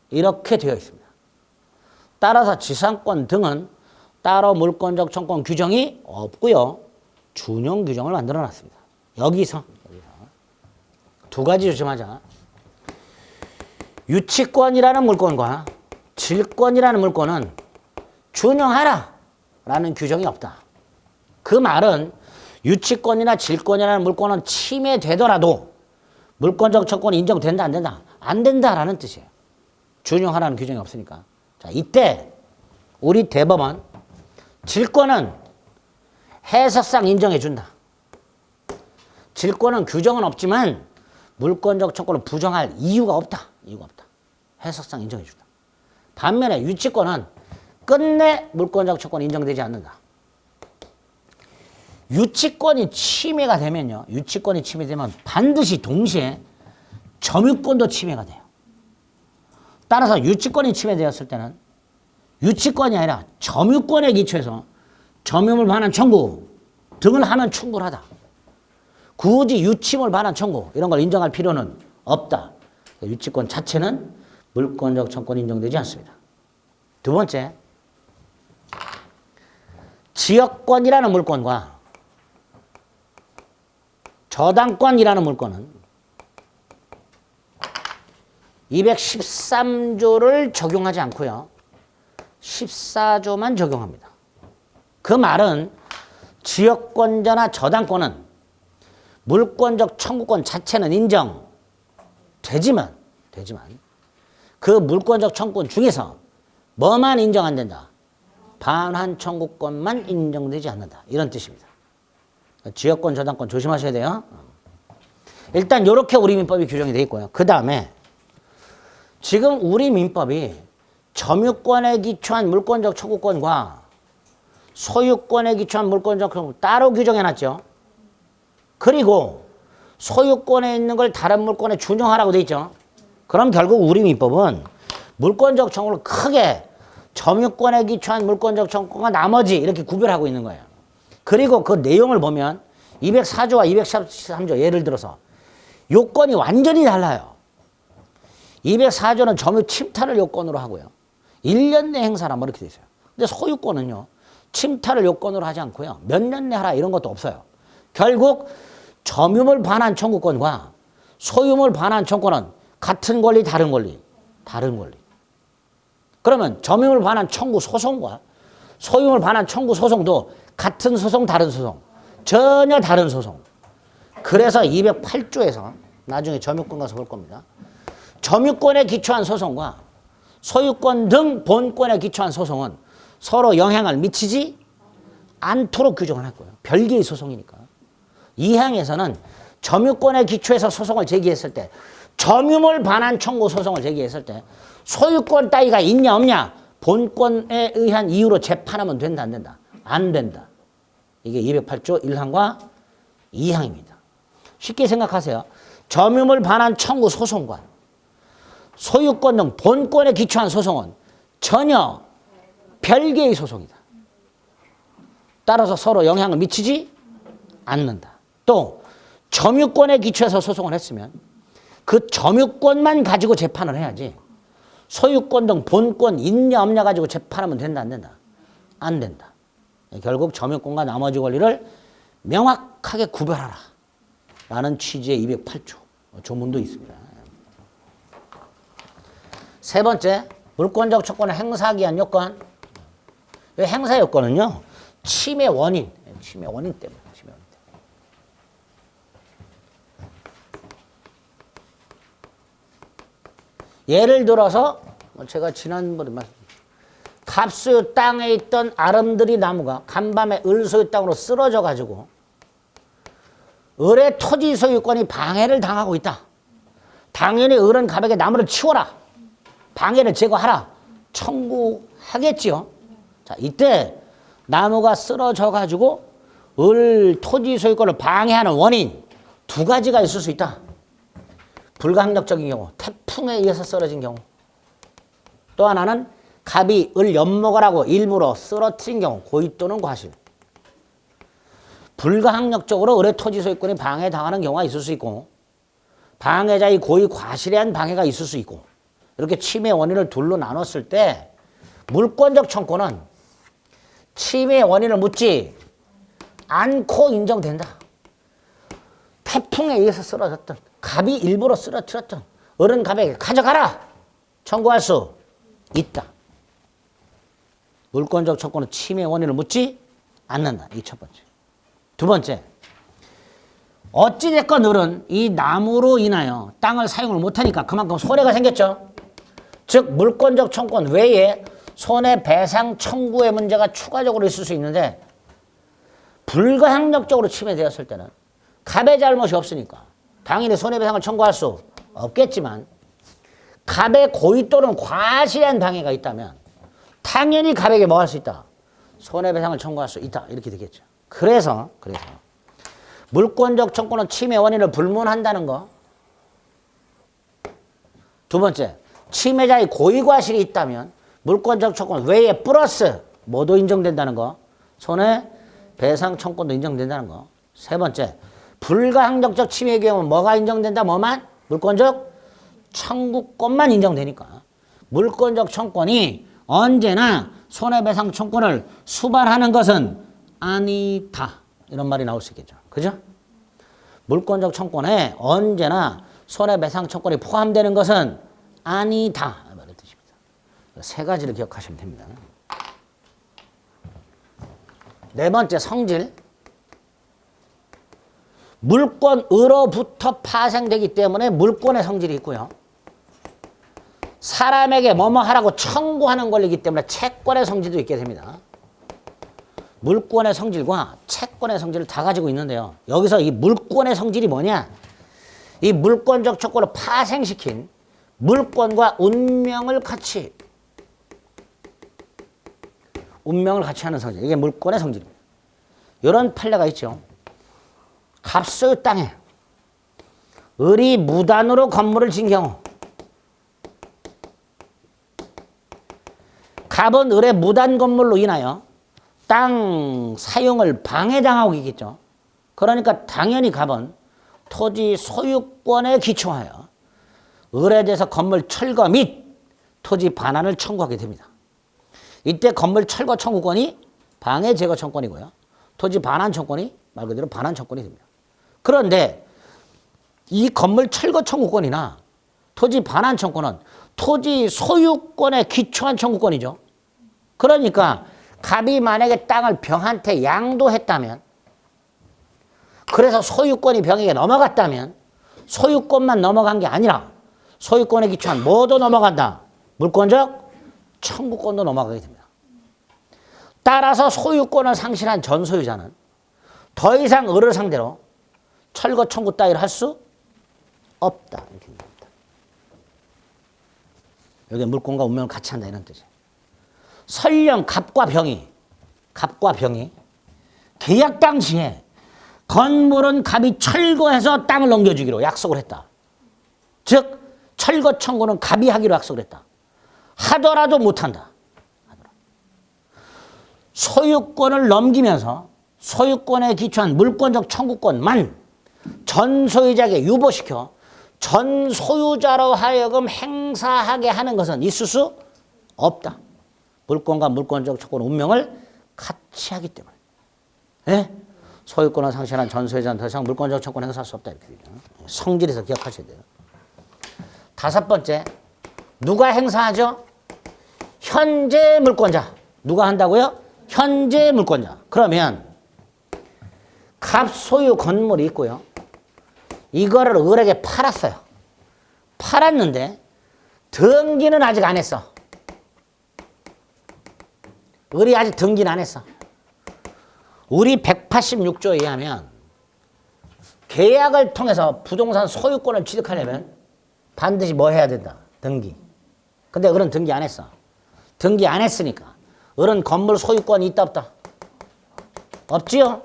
Speaker 1: 이렇게 되어 있습니다. 따라서 지상권 등은 따로 물권적 청구권 규정이 없고요. 준용 규정을 만들어 놨습니다. 여기서 두 가지 조심하자. 유치권이라는 물권과 질권이라는 물권은 준용하라 라는 규정이 없다. 그 말은 유치권이나 질권이라는 물권은 침해되더라도 물권적 청구권이 인정된다 안 된다? 안 된다라는 뜻이에요. 준용하라는 규정이 없으니까. 자, 이때 우리 대법원 질권은 해석상 인정해 준다. 질권은 규정은 없지만 물권적 청구권을 부정할 이유가 없다. 이유가 없다. 해석상 인정해 준다. 반면에 유치권은 끝내 물권적 청구권이 인정되지 않는다. 유치권이 침해가 되면요. 유치권이 침해되면 반드시 동시에 점유권도 침해가 돼요. 따라서 유치권이 침해되었을 때는 유치권이 아니라 점유권에 기초해서 점유물 반환 청구 등을 하면 충분하다. 굳이 유치물 반환 청구 이런 걸 인정할 필요는 없다. 유치권 자체는 물권적 청구권이 인정되지 않습니다. 두 번째, 지역권이라는 물권과 저당권이라는 물권은 213조를 적용하지 않고요. 14조만 적용합니다. 그 말은 지역권자나 저당권은 물권적 청구권 자체는 인정되지만 그 물권적 청구권 중에서 뭐만 인정 안 된다? 반환 청구권만 인정되지 않는다. 이런 뜻입니다. 지역권, 저당권 조심하셔야 돼요. 일단 이렇게 우리 민법이 규정이 되어 있고요. 그 다음에 지금 우리 민법이 점유권에 기초한 물권적 청구권과 소유권에 기초한 물권적 청구권 따로 규정해놨죠. 그리고 소유권에 있는 걸 다른 물권에 준용하라고 돼 있죠. 그럼 결국 우리 민법은 물권적 청구를 크게 점유권에 기초한 물권적 청구권과 나머지 이렇게 구별하고 있는 거예요. 그리고 그 내용을 보면 204조와 213조 예를 들어서 요건이 완전히 달라요. 204조는 점유 침탈을 요건으로 하고요. 1년 내 행사라 뭐 이렇게 돼 있어요. 근데 소유권은요. 침탈을 요건으로 하지 않고요. 몇 년 내 하라 이런 것도 없어요. 결국 점유물 반환 청구권과 소유물 반환 청구권은 같은 권리, 다른 권리. 다른 권리. 그러면 점유물 반환 청구 소송과 소유물 반환 청구 소송도 같은 소송, 다른 소송. 전혀 다른 소송. 그래서 208조에서 나중에 점유권 가서 볼 겁니다. 점유권에 기초한 소송과 소유권 등 본권에 기초한 소송은 서로 영향을 미치지 않도록 규정을 할 거예요. 별개의 소송이니까. 2항에서는 점유권에 기초해서 소송을 제기했을 때 점유물 반환 청구 소송을 제기했을 때 소유권 따위가 있냐 없냐 본권에 의한 이유로 재판하면 된다 안 된다? 안 된다. 이게 208조 1항과 2항입니다. 쉽게 생각하세요. 점유물 반환 청구 소송과 소유권 등 본권에 기초한 소송은 전혀 별개의 소송이다. 따라서 서로 영향을 미치지 않는다. 또 점유권에 기초해서 소송을 했으면 그 점유권만 가지고 재판을 해야지 소유권 등 본권 있냐 없냐 가지고 재판하면 된다 안 된다? 안 된다. 결국 점유권과 나머지 권리를 명확하게 구별하라 라는 취지의 208조 조문도 있습니다. 세 번째, 물권적 채권의 행사기한 요건. 이 행사 요건은요, 침해 원인 때문에. 침해 원인 때문에. 예를 들어서 제가 지난번에 말씀드렸죠. 갑수유 땅에 있던 아름드리 나무가 간밤에 을소유 땅으로 쓰러져 가지고 을의 토지 소유권이 방해를 당하고 있다. 당연히 을은 갑에게 나무를 치워라. 방해를 제거하라. 청구하겠지요. 자, 이때 나무가 쓰러져 가지고 을 토지 소유권을 방해하는 원인 두 가지가 있을 수 있다. 불가항력적인 경우, 태풍에 의해서 쓰러진 경우. 또 하나는 갑이 을 엿먹으라고 하고 일부러 쓰러뜨린 경우, 고의 또는 과실. 불가항력적으로 을의 토지 소유권이 방해당하는 경우가 있을 수 있고, 방해자의 고의 과실에 의한 방해가 있을 수 있고, 이렇게 침해 원인을 둘로 나눴을 때 물권적 청구는 침해 원인을 묻지 않고 인정된다. 태풍에 의해서 쓰러졌던, 갑이 일부러 쓰러뜨렸던 을은 갑에게 가져가라 청구할 수 있다. 물권적 청구는 침해 원인을 묻지 않는다. 이 첫 번째. 두 번째, 어찌됐건 을은 이 나무로 인하여 땅을 사용을 못하니까 그만큼 손해가 생겼죠. 즉 물권적 청구권 외에 손해배상 청구의 문제가 추가적으로 있을 수 있는데, 불가항력적으로 침해되었을 때는 갑의 잘못이 없으니까 당연히 손해배상을 청구할 수 없겠지만, 갑의 고의 또는 과실에 의한 방해가 있다면 당연히 갑에게 뭐 할 수 있다? 손해배상을 청구할 수 있다. 이렇게 되겠죠. 그래서 물권적 청구는 침해 원인을 불문한다는 거. 두 번째, 침해자의 고의 과실이 있다면 물권적 청구는 외에 플러스 뭐도 인정된다는 거. 손해배상 청구도 인정된다는 거. 세 번째, 불가항력적 침해의 경우는 뭐가 인정된다? 뭐만? 물권적 청구권만 인정되니까 물권적 청구권이 언제나 손해배상 청구권을 수반하는 것은 아니다. 이런 말이 나올 수 있겠죠. 그죠? 물권적 청구권에 언제나 손해배상 청구권이 포함되는 것은 아니다. 이런 뜻입니다. 세 가지를 기억하시면 됩니다. 네 번째, 성질. 물권으로부터 파생되기 때문에 물권의 성질이 있고요. 사람에게 뭐뭐 하라고 청구하는 권리이기 때문에 채권의 성질도 있게 됩니다. 물권의 성질과 채권의 성질을 다 가지고 있는데요. 여기서 이 물권의 성질이 뭐냐? 이 물권적 채권을 파생시킨 물권과 운명을 같이 하는 성질. 이게 물권의 성질입니다. 이런 판례가 있죠. 갑소유 땅에 을이 무단으로 건물을 진 경우, 갑은 을의 무단 건물로 인하여 땅 사용을 방해당하고 있겠죠. 그러니까 당연히 갑은 토지 소유권에 기초하여 을에 대해서 건물 철거 및 토지 반환을 청구하게 됩니다. 이때 건물 철거 청구권이 방해 제거 청구권이고요. 토지 반환 청구권이 말 그대로 반환 청구권이 됩니다. 그런데 이 건물 철거 청구권이나 토지 반환 청구권은 토지 소유권에 기초한 청구권이죠. 그러니까 갑이 만약에 땅을 병한테 양도했다면, 그래서 소유권이 병에게 넘어갔다면 소유권만 넘어간 게 아니라 소유권에 기초한 뭐도 넘어간다? 물권적 청구권도 넘어가게 됩니다. 따라서 소유권을 상실한 전소유자는 더 이상 을을 상대로 철거 청구 따위를 할 수 없다. 이렇게 됩니다. 여기 물권과 운명을 같이 한다 이런 뜻이에요. 설령 갑과 병이 계약 당시에 건물은 갑이 철거해서 땅을 넘겨주기로 약속을 했다. 즉 철거 청구는 갑이 하기로 약속을 했다. 하더라도 못한다. 소유권을 넘기면서 소유권에 기초한 물권적 청구권만 전 소유자에게 유보시켜 전 소유자로 하여금 행사하게 하는 것은 있을 수 없다. 물권과 물권적 청구권 운명을 같이 하기 때문에. 예? 소유권을 상실한 전 소유자는 더 이상 물권적 청구권 행사할 수 없다. 이렇게 되죠. 성질에서 기억하셔야 돼요. 다섯 번째, 누가 행사하죠? 현재 물권자. 누가 한다고요? 현재 물권자. 그러면 갑소유 건물이 있고요. 이거를 을에게 팔았어요. 팔았는데 등기는 아직 안 했어. 을이 아직 등기는 안 했어. 우리 186조에 의하면 계약을 통해서 부동산 소유권을 취득하려면 반드시 뭐 해야 된다? 등기. 근데 을은 등기 안 했어. 등기 안 했으니까 을은 건물 소유권이 있다 없다? 없지요?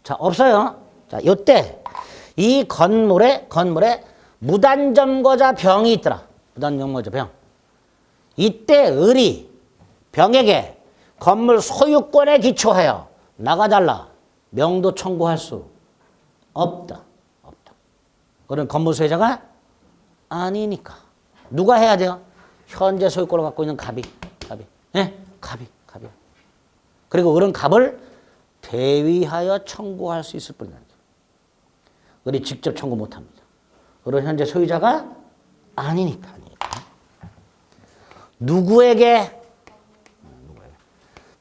Speaker 1: 자, 없어요. 자, 요때 이 건물에 무단점거자 병이 있더라. 무단점거자 병. 이때 을이 병에게 건물 소유권에 기초하여 나가달라. 명도 청구할 수 없다. 없다. 을은 건물 소유자가 아니니까. 누가 해야 돼요? 현재 소유권을 갖고 있는 갑이. 예? 갑이. 그리고 을은 갑을 대위하여 청구할 수 있을 뿐이다. 을이 직접 청구 못합니다. 을은 현재 소유자가 아니니까. 누구에게?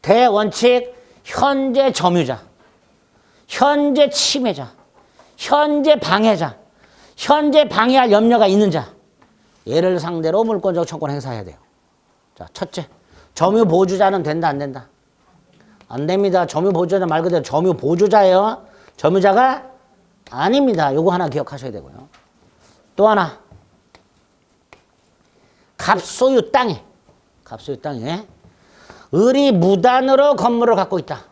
Speaker 1: 대원칙 현재 점유자, 현재 침해자, 현재 방해자, 현재 방해할 염려가 있는 자, 얘를 상대로 물권적 청구권 행사해야 돼요. 자, 첫째, 점유 보조자는 된다 안 된다? 안 됩니다. 점유 보조자 말 그대로 점유 보조자예요. 점유자가 아닙니다. 요거 하나 기억하셔야 되고요. 또 하나, 갑소유 땅에 을이 무단으로 건물을 갖고 있다.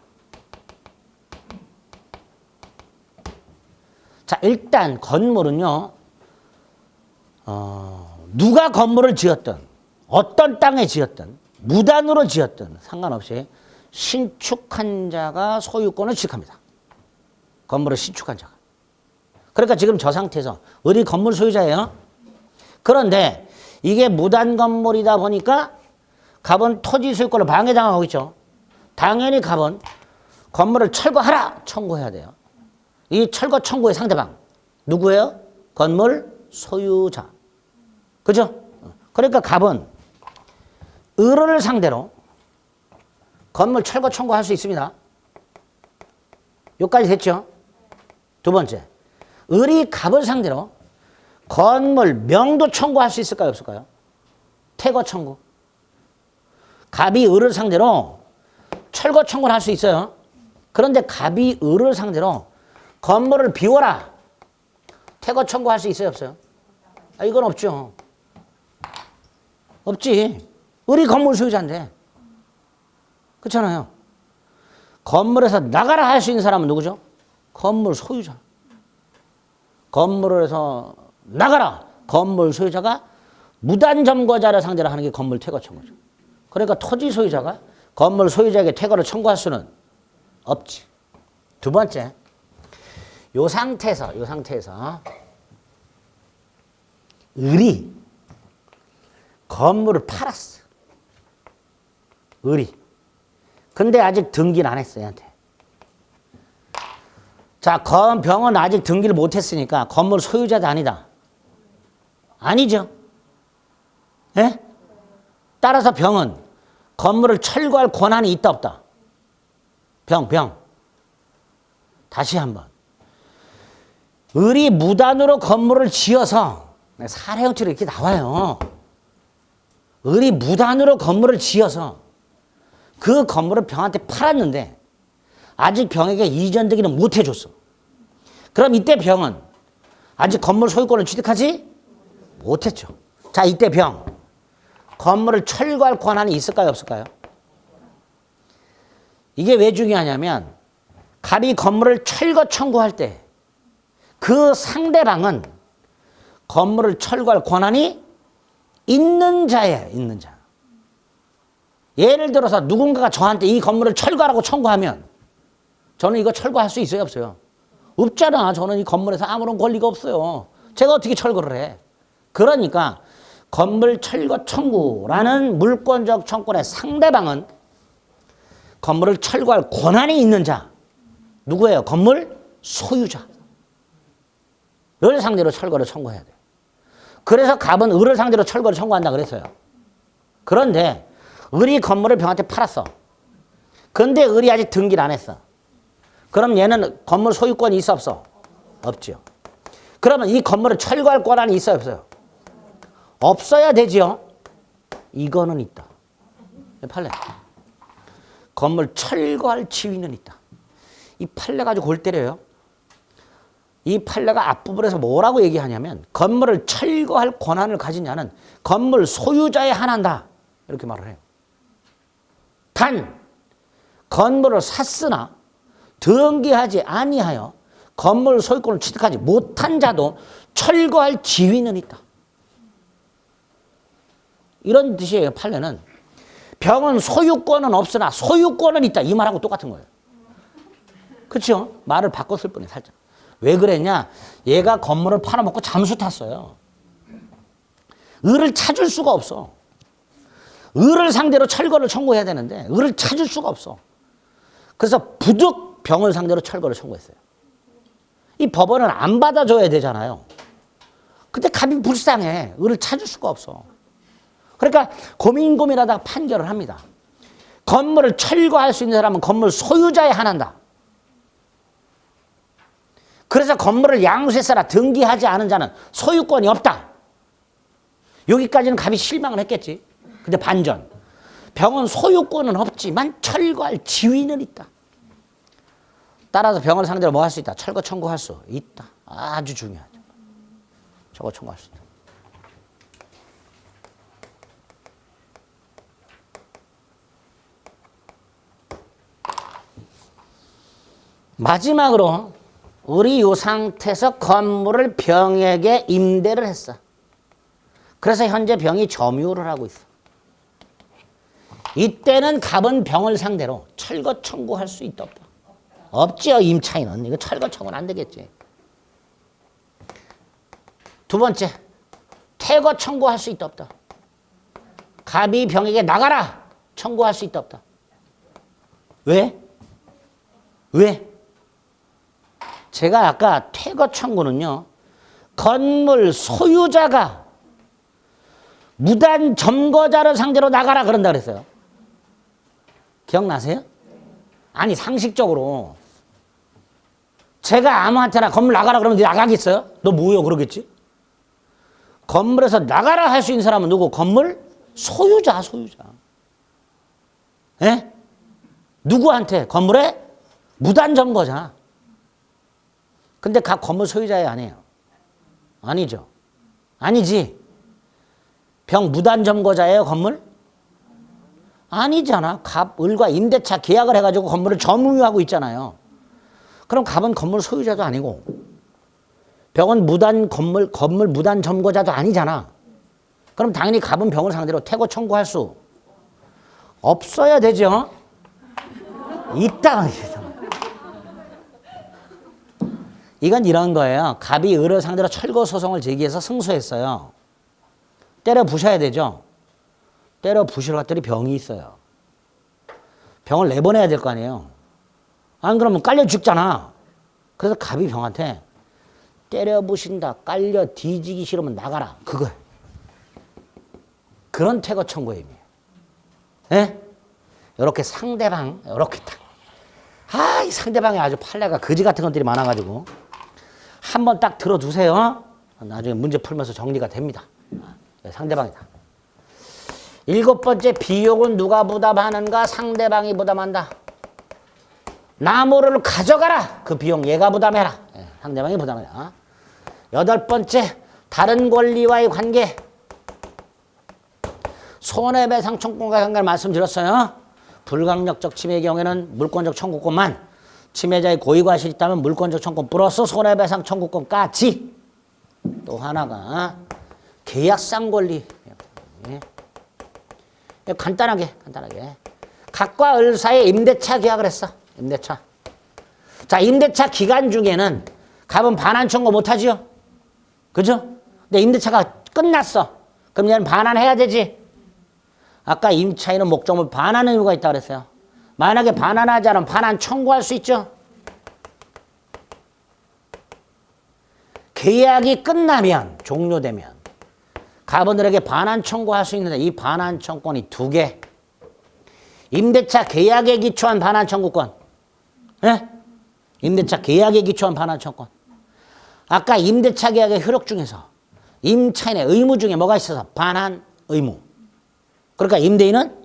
Speaker 1: 자, 일단 건물은요, 누가 건물을 지었든 어떤 땅에 지었든 무단으로 지었든 상관없이 신축한 자가 소유권을 취득합니다. 건물을 신축한 자가. 그러니까 지금 저 상태에서 을이 건물 소유자예요. 그런데 이게 무단 건물이다 보니까 갑은 토지 소유권을 방해당하고 있죠. 당연히 갑은 건물을 철거하라 청구해야 돼요. 이 철거 청구의 상대방 누구예요? 건물 소유자. 그죠? 그러니까 갑은 을을 상대로 건물 철거 청구할 수 있습니다. 여기까지 됐죠? 두 번째, 을이 갑을 상대로 건물 명도 청구할 수 있을까요? 없을까요? 퇴거 청구. 갑이 을을 상대로 철거 청구를 할 수 있어요. 그런데 갑이 을을 상대로 건물을 비워라. 퇴거 청구할 수 있어요? 없어요? 아, 이건 없죠. 없지. 을이 건물 소유자인데. 그렇잖아요. 건물에서 나가라 할 수 있는 사람은 누구죠? 건물 소유자. 건물에서 나가라. 건물 소유자가 무단점거자를 상대로 하는 게 건물 퇴거 청구죠. 그러니까 토지 소유자가 건물 소유자에게 퇴거를 청구할 수는 없지. 두 번째, 요 상태에서 을이 건물을 팔았어. 을이. 근데 아직 등기는 안 했어, 얘한테. 자, 병은 아직 등기를 못 했으니까 건물 소유자도 아니다. 아니죠. 예? 따라서 병은 건물을 철거할 권한이 있다 없다? 병. 다시 한번. 을이 무단으로 건물을 지어서 사례 형태로 이렇게 나와요. 을이 무단으로 건물을 지어서 그 건물을 병한테 팔았는데 아직 병에게 이전되기는 못 해줬어. 그럼 이때 병은 아직 건물 소유권을 취득하지 못했죠. 자, 이때 병. 건물을 철거할 권한이 있을까요? 없을까요? 이게 왜 중요하냐면 갑이 건물을 철거 청구할 때 그 상대방은 건물을 철거할 권한이 있는 자예요. 있는 자. 예를 들어서 누군가가 저한테 이 건물을 철거하라고 청구하면 저는 이거 철거할 수 있어요, 없어요? 없잖아. 저는 이 건물에서 아무런 권리가 없어요. 제가 어떻게 철거를 해? 그러니까 건물 철거 청구라는 물권적 청구의 상대방은 건물을 철거할 권한이 있는 자. 누구예요? 건물 소유자를 상대로 철거를 청구해야 돼요. 그래서 갑은 을을 상대로 철거를 청구한다 그랬어요. 그런데 을이 건물을 병한테 팔았어. 근데 을이 아직 등기를 안 했어. 그럼 얘는 건물 소유권이 있어 없어? 없죠. 그러면 이 건물을 철거할 권한이 있어요 없어요? 없어야 되죠. 이거는 있다. 판례. 건물 철거할 지위는 있다. 이 판례 가지고 골 때려요. 이 판례가 앞부분에서 뭐라고 얘기하냐면 건물을 철거할 권한을 가진 자는 건물 소유자에 한한다. 이렇게 말을 해요. 단 건물을 샀으나 등기하지 아니하여 건물 소유권을 취득하지 못한 자도 철거할 지위는 있다. 이런 뜻이에요. 판례는. 병은 소유권은 없으나 소유권은 있다. 이 말하고 똑같은 거예요. 그렇죠? 말을 바꿨을 뿐이에요. 살짝. 왜 그랬냐? 얘가 건물을 팔아먹고 잠수 탔어요. 을을 찾을 수가 없어. 을을 상대로 철거를 청구해야 되는데 을을 찾을 수가 없어. 그래서 부득 병을 상대로 철거를 청구했어요. 이 법원은 안 받아줘야 되잖아요. 근데 갑이 불쌍해. 을을 찾을 수가 없어. 그러니까 고민하다가 판결을 합니다. 건물을 철거할 수 있는 사람은 건물 소유자에 한한다. 그래서 건물을 양수했으나 등기하지 않은 자는 소유권이 없다. 여기까지는 갑이 실망을 했겠지. 근데 반전. 병은 소유권은 없지만 철거할 지위는 있다. 따라서 병을 상대로 뭐 할 수 있다? 철거 청구할 수 있다. 아주 중요하죠. 철거 청구할 수 있다. 마지막으로 우리 이 상태에서 건물을 병에게 임대를 했어. 그래서 현재 병이 점유를 하고 있어. 이때는 갑은 병을 상대로 철거 청구할 수 있다 없다? 없지요. 임차인은. 이거 철거 청구는 안 되겠지. 두 번째, 퇴거 청구할 수 있다 없다? 갑이 병에게 나가라 청구할 수 있다 없다? 왜? 왜? 제가 아까 퇴거 청구는요, 건물 소유자가 무단 점거자를 상대로 나가라 그런다 그랬어요. 기억나세요? 아니 상식적으로 제가 아무한테나 건물 나가라 그러면 나가겠어요? 너 뭐요? 그러겠지? 건물에서 나가라 할 수 있는 사람은 누구? 건물 소유자, 소유자. 예? 누구한테? 건물의 무단 점거자. 근데 각 건물 소유자예요, 아니에요? 아니죠. 아니지. 병 무단 점거자예요, 건물? 아니잖아. 갑, 을과 임대차 계약을 해가지고 건물을 점유하고 있잖아요. 그럼 갑은 건물 소유자도 아니고 병은 건물 무단 점거자도 아니잖아. 그럼 당연히 갑은 병을 상대로 퇴거 청구할 수 없어야 되죠. 있다. 이건 이런 거예요. 갑이 을을 상대로 철거 소송을 제기해서 승소했어요. 때려 부셔야 되죠. 때려 부시러 갔더니 병이 있어요. 병을 내보내야 될 거 아니에요. 안 그러면 깔려 죽잖아. 그래서 갑이 병한테 때려 부신다, 깔려 뒤지기 싫으면 나가라. 그거예요. 그런 퇴거 청구의 의미예요. 예? 이렇게 상대방, 이렇게 딱. 아, 이 상대방이 아주 판례가 거지 같은 것들이 많아가지고 한번 딱 들어두세요. 나중에 문제 풀면서 정리가 됩니다. 상대방이다. 7번째, 비용은 누가 부담하는가? 상대방이 부담한다. 나무를 가져가라. 그 비용 얘가 부담해라. 상대방이 부담해라. 8번째, 다른 권리와의 관계. 손해배상 청구과 관계를 말씀드렸어요. 불강력적 침해의 경우에는 물권적 청구권만, 침해자의 고의과실이 있다면 물권적 청구권 플러스 손해배상 청구권까지. 또 하나가 계약상 권리. 간단하게. 각과 을 사이에 임대차 계약을 했어. 임대차. 자, 임대차 기간 중에는 갑은 반환 청구 못하지요? 그죠? 근데 임대차가 끝났어. 그럼 얘는 반환해야 되지? 아까 임차인은 목적물 반환 의무가 있다고 그랬어요. 만약에 반환하지 않으면 반환 청구할 수 있죠? 계약이 끝나면, 종료되면 갑원들에게 반환 청구할 수 있는데 이 반환 청구권이 두 개. 임대차 계약에 기초한 반환 청구권. 예? 임대차 계약에 기초한 반환 청구권. 아까 임대차 계약의 효력 중에서 임차인의 의무 중에 뭐가 있어서 반환 의무. 그러니까 임대인은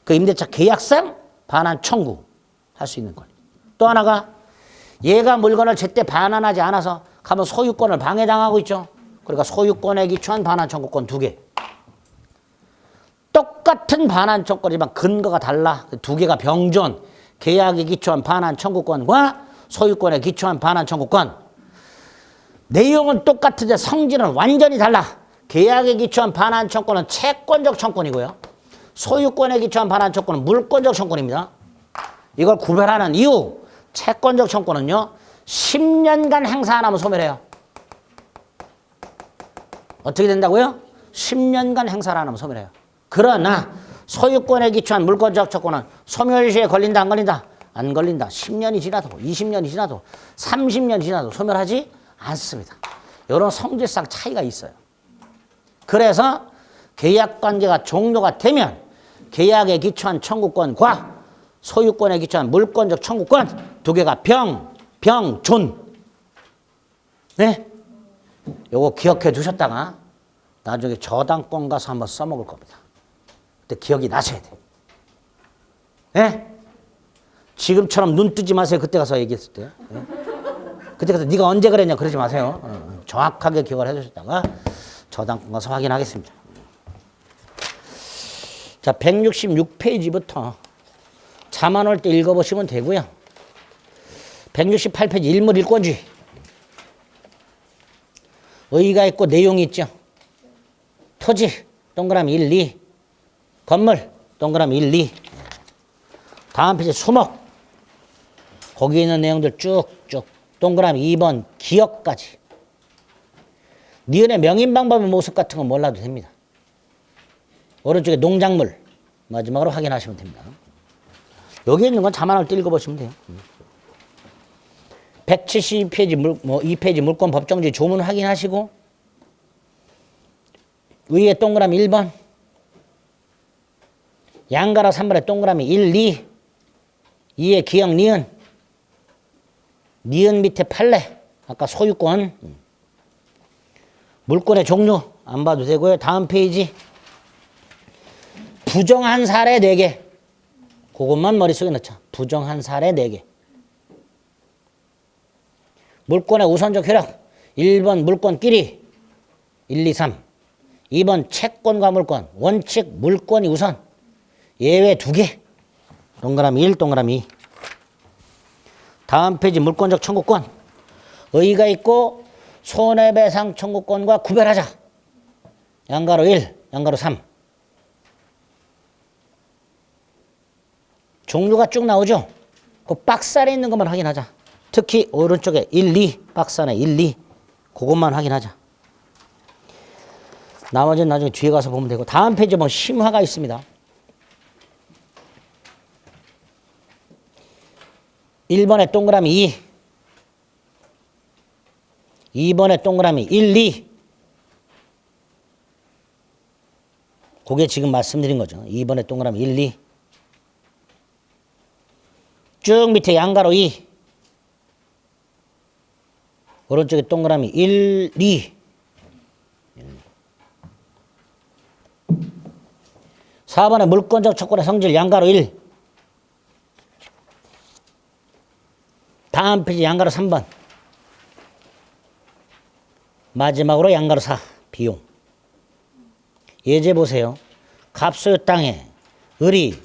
Speaker 1: 그 임대차 계약상 반환 청구할 수 있는 권. 또 하나가 얘가 물건을 제때 반환하지 않아서 가면 소유권을 방해당하고 있죠. 그러니까 소유권에 기초한 반환 청구권 두 개. 똑같은 반환 청구권이지만 근거가 달라. 두 개가 병존. 계약에 기초한 반환 청구권과 소유권에 기초한 반환 청구권. 내용은 똑같은데 성질은 완전히 달라. 계약에 기초한 반환 청구권은 채권적 청구권이고요. 소유권에 기초한 반환 청구권은 물권적 청구권입니다. 이걸 구별하는 이유. 채권적 청구권은요. 10년간 행사 안 하면 소멸해요. 어떻게 된다고요? 10년간 행사를 안 하면 소멸해요. 그러나 소유권에 기초한 물권적 청구권은 소멸시에 걸린다 안 걸린다? 안 걸린다. 10년이 지나도 20년이 지나도 30년이 지나도 소멸하지 않습니다. 이런 성질상 차이가 있어요. 그래서 계약관계가 종료가 되면 계약에 기초한 청구권과 소유권에 기초한 물권적 청구권 두 개가 병존. 네? 요거 기억해 두셨다가 나중에 저당권 가서 한번 써먹을 겁니다. 그때 기억이 나셔야 돼. 네? 지금처럼 눈 뜨지 마세요. 그때 가서 얘기했을 때. 네? 그때 가서 네가 언제 그랬냐 그러지 마세요. 정확하게 기억을 해두셨다가 저당권 가서 확인하겠습니다. 자, 166페이지부터 자만 올 때 읽어보시면 되고요. 168페이지 일물 일권주의. 의의가 있고 내용이 있죠. 토지 동그라미 1, 2. 건물 동그라미 1, 2. 다음 페이지 수목. 거기에 있는 내용들 쭉쭉. 동그라미 2번 기억까지. 니은의 명인 방법의 모습 같은 건 몰라도 됩니다. 오른쪽에 농작물 마지막으로 확인하시면 됩니다. 여기 있는 건 자만 올 때 읽어보시면 돼요. 172페이지 2페이지 물권 법정주의 조문 확인하시고 위에 동그라미 1번 양가로 3번에 동그라미 1, 2 2의 기억 니은 니은 밑에 판례 아까 소유권 물권의 종류 안 봐도 되고요. 다음 페이지 부정한 사례 4개 그것만 머릿속에 넣자. 부정한 사례 4개 물권의 우선적 효력 1번 물권끼리 1, 2, 3 2번 채권과 물권 원칙 물권이 우선 예외 2개 동그라미 1 동그라미 2 다음 페이지 물권적 청구권 의의가 있고 손해배상 청구권과 구별하자. 양가로 1 양가로 3 종류가 쭉 나오죠. 그 박스 안에 있는 것만 확인하자. 특히 오른쪽에 1, 2 박스 안에 1, 2 그것만 확인하자. 나머지는 나중에 뒤에 가서 보면 되고 다음 페이지에 보면 심화가 있습니다. 1번에 동그라미 2 2번에 동그라미 1, 2 그게 지금 말씀드린 거죠. 2번에 동그라미 1, 2 쭉 밑에 양가로 2 오른쪽에 동그라미 1, 2 4번에 물권적 조건의 성질 양가로 1 다음 페이지 양가로 3번 마지막으로 양가로 4 비용 예제 보세요. 갑소유 땅에 을이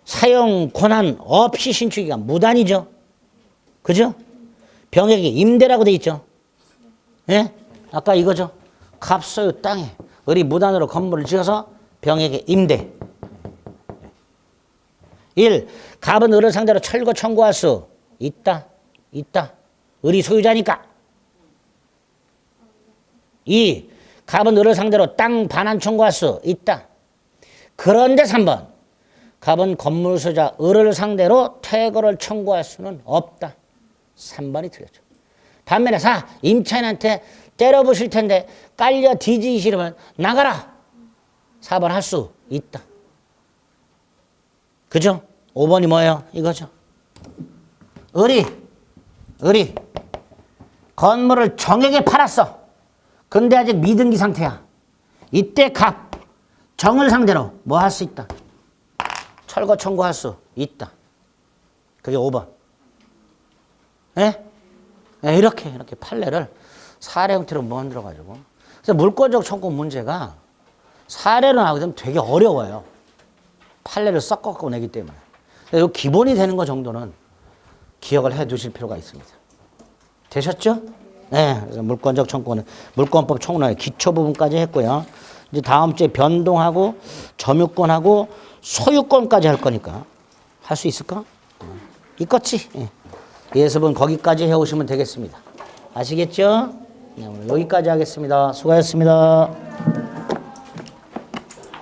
Speaker 1: 사용 권한 없이 신축기가 무단이죠. 그죠? 병역이 임대라고 돼 있죠. 예? 아까 이거죠. 갑소유 땅에 을이 무단으로 건물을 지어서 병역의 임대. 1. 갑은 을을 상대로 철거 청구할 수 있다. 있다. 을이 소유자니까. 2. 갑은 을을 상대로 땅 반환 청구할 수 있다. 그런데 3번. 갑은 건물 소유자 을을 상대로 퇴거를 청구할 수는 없다. 3번이 틀렸죠. 반면에 4. 임차인한테 때려부실 텐데 깔려 뒤지기 싫으면 나가라. 4번 할 수 있다. 그죠? 5번이 뭐예요? 이거죠. 을이 건물을 정에게 팔았어. 근데 아직 미등기 상태야. 이때 갑, 정을 상대로 뭐 할 수 있다? 철거 청구할 수 있다. 그게 5번. 예? 예, 이렇게 판례를 사례 형태로 만들어가지고. 그래서 물권적 청구 문제가 사례로 나오게 되면 되게 어려워요. 판례를 섞어갖고 내기 때문에. 이 기본이 되는 거 정도는 기억을 해 두실 필요가 있습니다. 되셨죠? 네. 물권적 청구는 물권법 총론의 기초 부분까지 했고요. 이제 다음 주에 변동하고 점유권하고 소유권까지 할 거니까 할 수 있을까? 있겠지? 예. 예습은 거기까지 해오시면 되겠습니다. 아시겠죠? 네, 오늘 여기까지 하겠습니다. 수고하셨습니다.